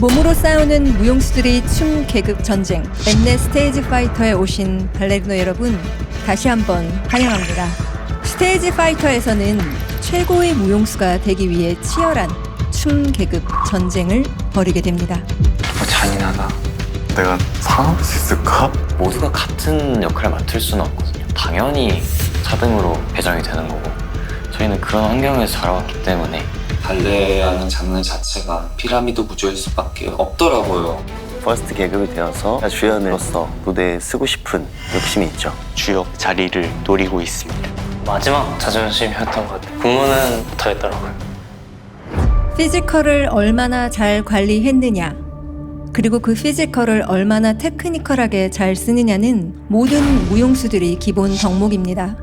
몸으로 싸우는 무용수들이 춤 계급 전쟁 엠넷 스테이지 파이터에 오신 발레리노 여러분, 다시 한번 환영합니다. 스테이지 파이터에서는 최고의 무용수가 되기 위해 치열한 춤 계급 전쟁을 벌이게 됩니다. 잔인하다. 내가 살아남을 수 있을까? 모두가 같은 역할을 맡을 수는 없거든요. 당연히 4등으로 배정이 되는 거고, 저희는 그런 환경에서 자라왔기 때문에 발레라는 장르 자체가 피라미드 구조일 수밖에 없더라고요. 퍼스트 계급이 되어서 주연으로서 무대에 쓰고 싶은 욕심이 있죠. 주역 자리를 노리고 있습니다. 마지막 자존심이었던 것 같아요. 부모는 못하겠더라고요. 피지컬을 얼마나 잘 관리했느냐, 그리고 그 피지컬을 얼마나 테크니컬하게 잘 쓰느냐는 모든 무용수들의 기본 덕목입니다.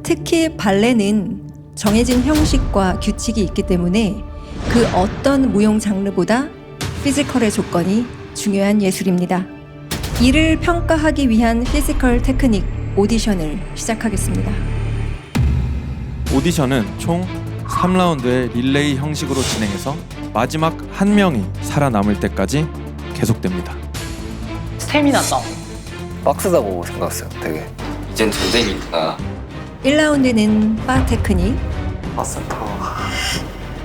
특히 발레는 정해진 형식과 규칙이 있기 때문에 그 어떤 무용 장르보다 피지컬의 조건이 중요한 예술입니다. 이를 평가하기 위한 피지컬 테크닉 오디션을 시작하겠습니다. 오디션은 총 3라운드의 릴레이 형식으로 진행해서 마지막 한 명이 살아남을 때까지 계속됩니다. 스태미나 싸움. 빡세다고 생각했어요, 되게. 이젠 전쟁이구나. 1라운드는 바 테크닉, 바센터.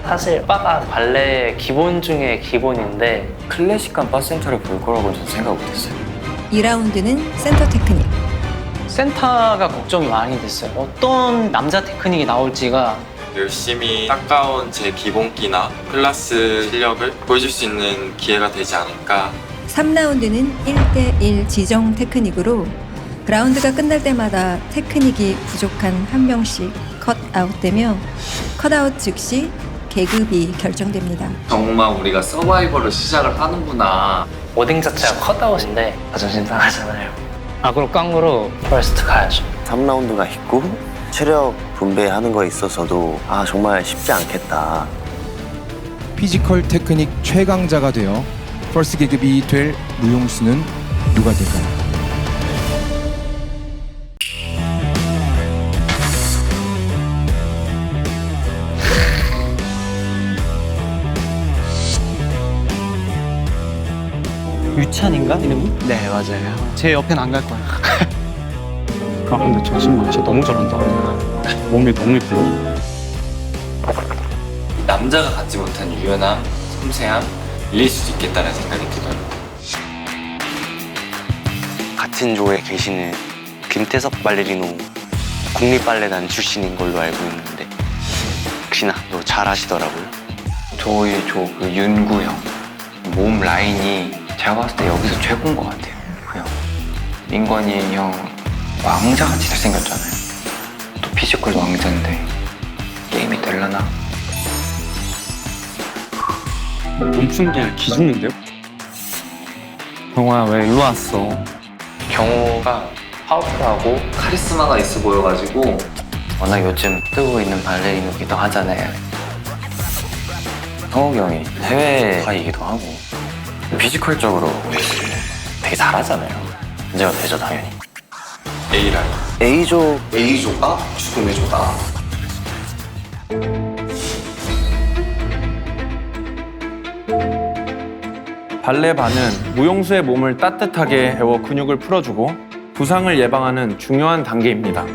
사실 바가 발레의 기본 중에 기본인데 클래식한 바센터를 볼 거라고 저는 생각 못했어요. 2라운드는 센터 테크닉, 센터가 걱정이 많이 됐어요. 어떤 남자 테크닉이 나올지가. 열심히 닦아온 제 기본기나 클래스 실력을 보여줄 수 있는 기회가 되지 않을까. 3라운드는 1대1 지정 테크닉으로 라운드가 끝날 때마다 테크닉이 부족한 한 명씩 컷아웃되며 컷아웃 즉시 계급이 결정됩니다. 정말 우리가 서바이벌을 시작을 하는구나. 오딩 자체가 컷아웃인데 자존심 상하잖아요. 악으로 깡으로 퍼스트 가야죠. 3라운드가 있고 체력 분배하는 거에 있어서도 정말 쉽지 않겠다. 피지컬 테크닉 최강자가 되어 퍼스트 계급이 될 무용수는 누가 될까요? 유찬인가 이름이? 네 맞아요. 제 옆엔 안 갈 거야. 근데 저 친구 진짜 너무 잘한다. 몸이 너무 예쁘고. 남자가 갖지 못한 유연함, 섬세함, 밀릴 수도 있겠다는 생각이 들더라고요. 같은 조에 계시는 김태섭 발레리노 국립발레단 출신인 걸로 알고 있는데 역시나 또 잘하시더라고요. 저희 조 그 윤구 형 몸 라인이 제가 봤을 때 여기서 최고인 것 같아요. 그냥 민건이 형 왕자같이 잘생겼잖아요. 또 피지컬도 왕자인데 게임이 될라나? 멈춘 게 기죽는데요? 경호야 왜 일로 왔어? 경호가 파워풀하고 카리스마가 있어 보여가지고 워낙 요즘 뜨고 있는 발레리노기도 하잖아요. 성욱이 형이 해외파이기도 하고 피지컬적으로 되게 잘하잖아요. 문제가 되죠 당연히. A라인. A조 A조가 죽음의 조다. 발레바는 무용수의 몸을 따뜻하게 데워 근육을 풀어주고 부상을 예방하는 중요한 단계입니다.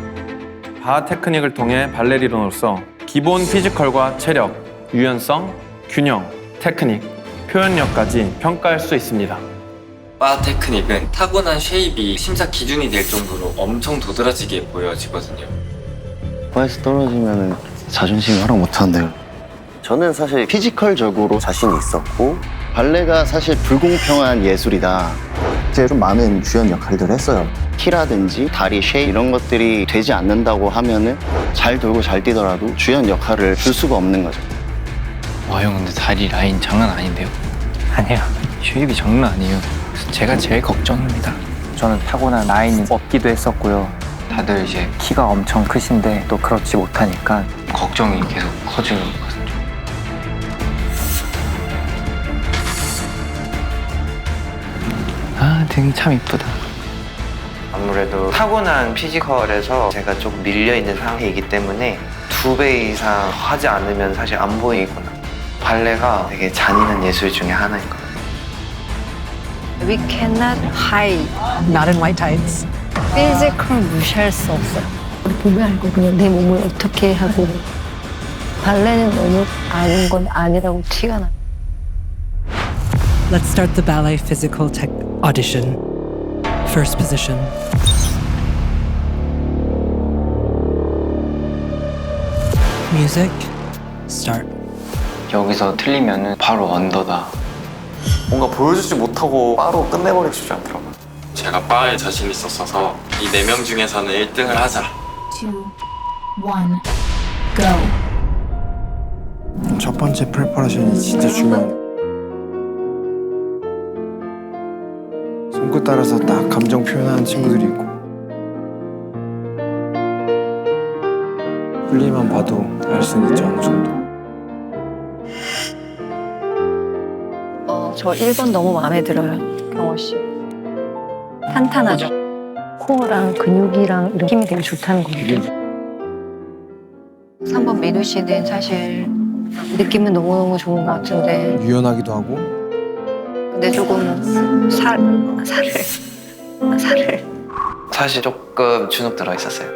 바 테크닉을 통해 발레리노로서 기본 피지컬과 체력, 유연성, 균형, 테크닉, 표현력까지 평가할 수 있습니다. 바 테크닉은 타고난 쉐입이 심사 기준이 될 정도로 엄청 도드라지게 보여지거든요. 바에서 떨어지면 자존심이 허락 못한대요. 저는 사실 피지컬적으로 자신이 있었고 발레가 사실 불공평한 예술이다. 제가 좀 많은 주연 역할들을 했어요. 키라든지 다리 쉐입 이런 것들이 되지 않는다고 하면은 잘 돌고 잘 뛰더라도 주연 역할을 줄 수가 없는 거죠. 와 형 근데 다리 라인 장난 아닌데요? 아니야. 쉐입이 장난 아니에요. 제가 제일 걱정입니다. 저는 타고난 라인이 없기도 했었고요. 다들 이제 키가 엄청 크신데 또 그렇지 못하니까 걱정이 계속 커지는 거거든요. 등 참 이쁘다. 아무래도 타고난 피지컬에서 제가 조금 밀려있는 상태이기 때문에 2배 이상 하지 않으면 사실 안 보이거나 발레가 되게 잔인한 예술 중에 하나인 것 같아요. We cannot hide. Not in white tights. 피지컬 무시할 수 없어요. 우리 보면 알거든요. 내 몸을 어떻게 하고. 발레는 너무 아는 건 아니라고 티가 나. Let's start the ballet physical tech audition. First position. Music. Start. 여기서 틀리면은 바로 언더다. 뭔가 보여주지 못하고 바로 끝내버리고 싶지 않더라고요. 제가 바에 자신 있었어서 이 4명 중에서는 1등을 하자. 2, 1, go. 첫 번째 프레퍼레이션이 진짜 중요한. 손끝 따라서 딱 감정 표현하는 친구들이 있고. 플리만 봐도 알 수는 있죠, 어느 정도. 저 1번 너무 마음에 들어요. 경호 씨. 탄탄하죠. 코어랑 근육이랑 이런 힘이 되게 좋다는 거예요. 3번 민우 씨는 사실 느낌은 너무너무 좋은 것 같은데 유연하기도 하고. 근데 조금 살을 사실 조금 주눅 들어 있었어요.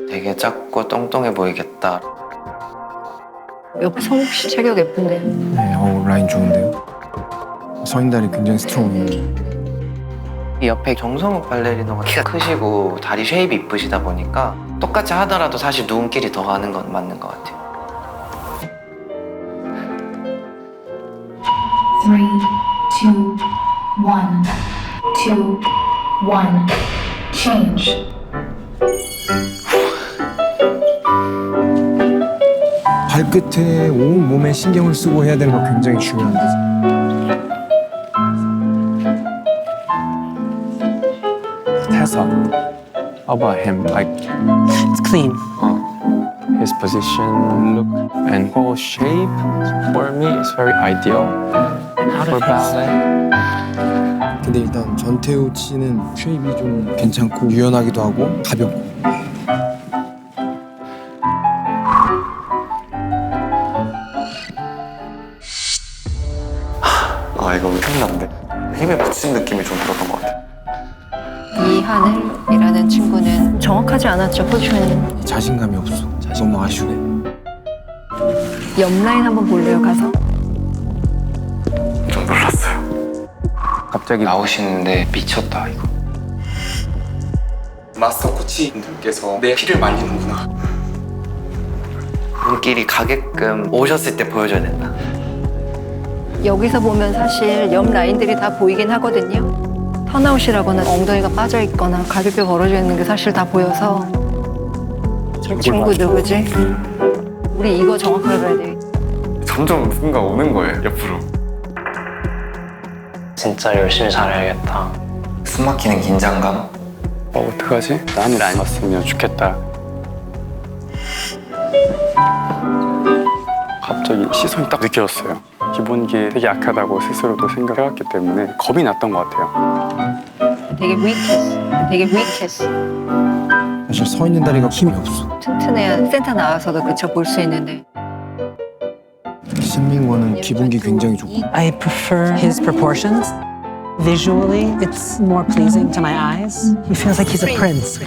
되게 작고 똥똥해 보이겠다. 옆에 성욱 씨 체격 예쁜데요. 네, 라인 좋은데요. 서인달이 굉장히 스트롱해요. 이 옆에 정성욱 발레리노가 키가 크시고 다리 쉐입이 이쁘시다 보니까 똑같이 하더라도 사실 눈길이 더 가는 건 맞는 것 같아요. 3, 2, 1, 2, 1, change. 발끝에 온 몸에 신경을 쓰고 해야 되는 거 굉장히 중요한데. Tessa, how about him? Like It's clean. his position, look, and whole shape for me is very ideal for ballet. 근데 일단 전태우 씨는 쉐입이 좀 괜찮고 유연하기도 하고 가볍고. 아 이거 생각난데 힘에 붙인 느낌이 좀 들었던 것 같아요. 이하늘이라는 친구는 정확하지 않았죠, 포지션이. 자신감이 없어. 너무 아쉬워. 옆 라인 한번 볼래요, 가서? 좀 놀랐어요. 갑자기 나오시는데 미쳤다 이거. 마스터 코치님들께서 내 피를 말리는구나. 눈길이 가게끔 오셨을 때 보여줘야 된다. 여기서 보면 사실 옆 라인들이 다 보이긴 하거든요. 턴아웃이라거나 엉덩이가 빠져있거나 가볍게 벌어져 있는 게 사실 다 보여서 저 친구 누구지? 우리 이거 정확하게 봐야 돼. 점점 순간 오는 거예요 옆으로. 진짜 열심히 잘해야겠다. 숨막히는 긴장감. 어떡하지? 나는 안 왔으면 좋겠다. 갑자기 시선이 딱 느껴졌어요. 기본기에 되게 약하다고 스스로도 생각해왔기 때문에 겁이 났던 것 같아요. 되게 위크했어. 사실 서 있는 다리가 힘이 없어. 튼튼해야 센터 나와서도 그쳐 볼 수 있는데. 신민권은 기본기 굉장히 좋고. I prefer his proportions. Visually, it's more pleasing to my eyes. He feels like he's a prince.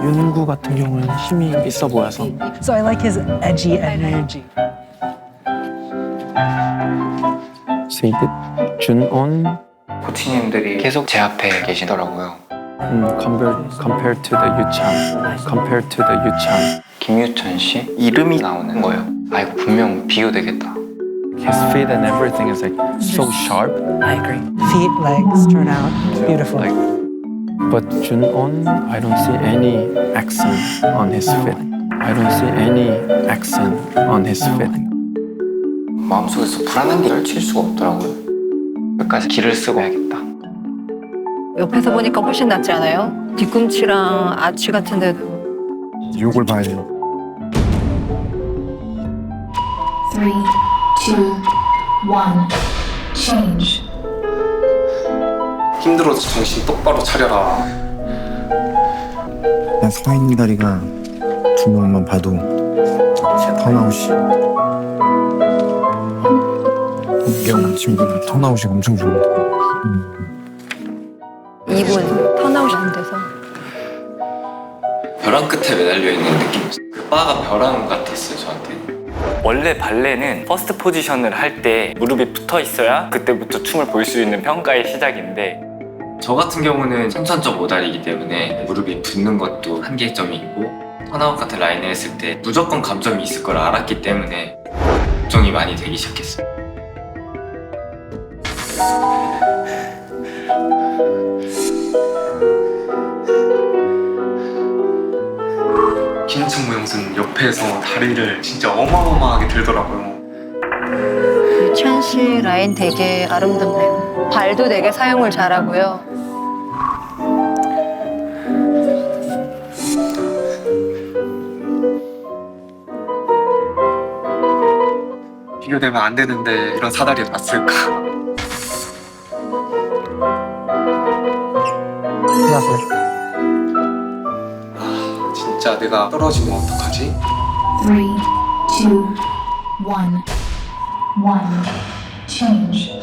윤구 같은 경우는 힘이 있어 보여서. So I like his edgy energy. 세이드, 준온, 코치님들이 계속 제 앞에 계시더라고요. compared to the 유찬. 김유천 씨 이름이 나오는 거예요. 아 이거 분명 비교되겠다. His feet and everything is like so sharp. I agree. Feet, legs turn out beautiful. But 준온, I don't see any accent on his feet. 마음속에서 불안한 길을 칠 수가 없더라고요. 끝까지 길을 쓰고 해야겠다. 옆에서 보니까 훨씬 낫지 않아요? 뒤꿈치랑 아치 같은 데도. 욕을 봐야 돼요. 3, 2, 1, change. 힘들어서 정신 똑바로 차려라. 그냥 서 있는 다리가 두 명만 봐도 턴아웃이 이경 친구는 턴아웃이 엄청 좋은데 2분 턴아웃이 안 돼서. 벼랑 끝에 매달려 있는 느낌이었어요. 그 바가 벼랑 같았어요, 저한테. 원래 발레는 퍼스트 포지션을 할 때 무릎이 붙어 있어야 그때부터 춤을 볼 수 있는 평가의 시작인데 저 같은 경우는 선천적 오다리이기 때문에 무릎이 붙는 것도 한계점이 있고 턴아웃 같은 라인을 했을 때 무조건 감점이 있을 걸 알았기 때문에 걱정이 많이 되기 시작했어요. 긴층 무용수는 옆에서 다리를 진짜 어마어마하게 들더라고요. 유찬 씨 라인 되게 아름답네요. 발도 되게 사용을 잘하고요. 비교되면 안 되는데 이런 사다리를 놨을까? 진짜 내가 떨어지면 어떡하지? 3, 2, 1. Change.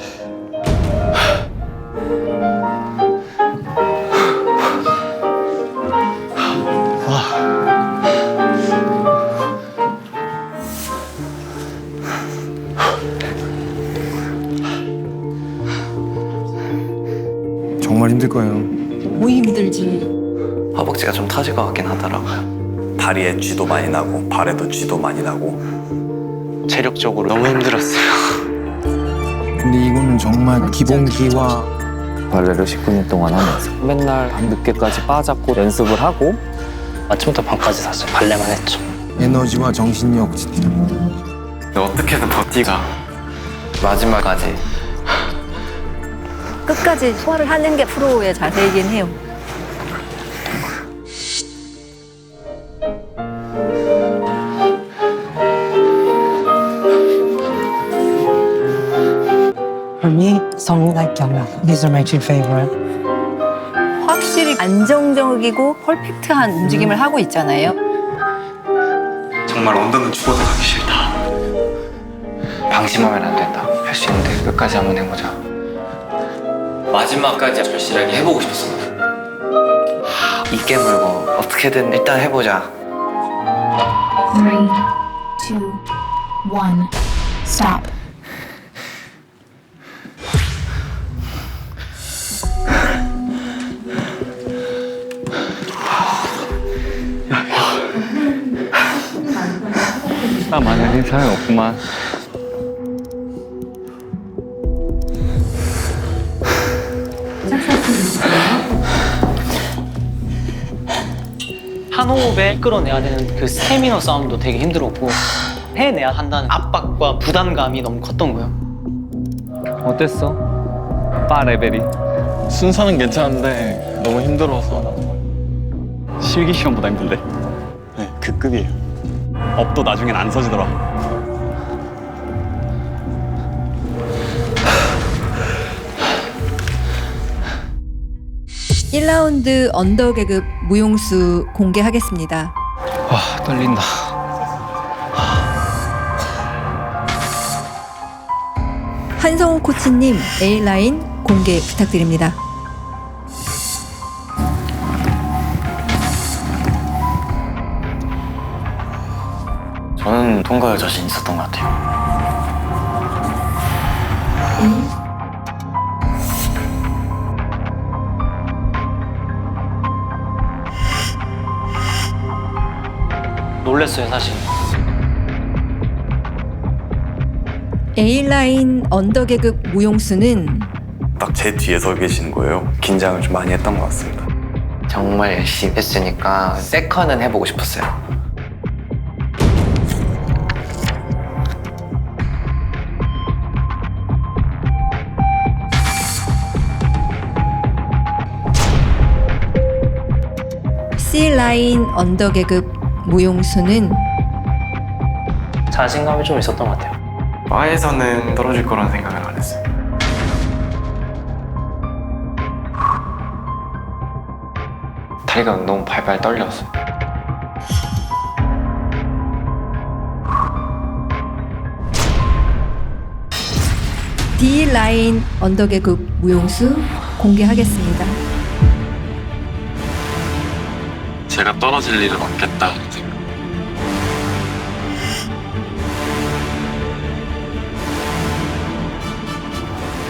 정말 힘들 거예요. 거의 힘들지. 허벅지가 좀 터질 것 같긴 하더라고요. 다리에 쥐도 많이 나고 발에도 쥐도 많이 나고 체력적으로 너무 힘들었어요. 근데 이거는 정말 기본기와 발레를 19년 동안 하면서 맨날 밤늦게까지 빠잡고 연습을 하고 아침부터 밤까지 사실 발레만 했죠. 에너지와 정신력 진짜. 근데 어떻게든 버티가 마지막까지 끝까지 소화를 하는 게 프로의 자세이긴 해요. For me, Song like Kyung. These are my two favorite. 확실히 안정적이고 펄펙트한 움직임을 하고 있잖아요. 정말 언더는 죽어도 가기 싫다. 방심하면 안 된다. 할 수 있는데 끝까지 한번 해보자. 마지막까지 절실하게 해보고 싶었어요. 이 깨물고 어떻게든 일단 해보자. 3, 2, 1. Stop. 나 많은 사람이 없구만. 한 호흡에 끌어내야 되는 그 스태미너 싸움도 되게 힘들었고 해내야 한다는 압박과 부담감이 너무 컸던 거예요. 어땠어? 바 레벨이? 순서는 괜찮은데 너무 힘들어서 실기 시험보다 힘들대. 네, 그 급이에요. 업도 나중엔 안 써지더라. 1라운드 언더 계급 무용수 공개하겠습니다. 아, 떨린다. 한성훈 코치님 A라인 공개 부탁드립니다. 저는 통과할 자신 있었던 것 같아요. 놀랬어요, 사실. A라인 언더 계급 무용수는 딱 제 뒤에 서 계시는 거예요. 긴장을 좀 많이 했던 것 같습니다. 정말 열심히 했으니까 세컨은 해보고 싶었어요. C라인 언더 계급 무용수는 자신감이 좀 있었던 것 같아요. 바에서는 떨어질 거란 생각을 안 했어요. 다리가 너무 발발 떨렸어요. D 라인 언더계급 무용수 공개하겠습니다. 제가 떨어질 일은 없겠다 생각.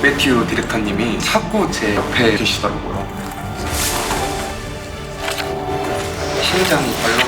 매튜 디렉터님이 자꾸 제 옆에 계시더라고요. 심장이 벌렁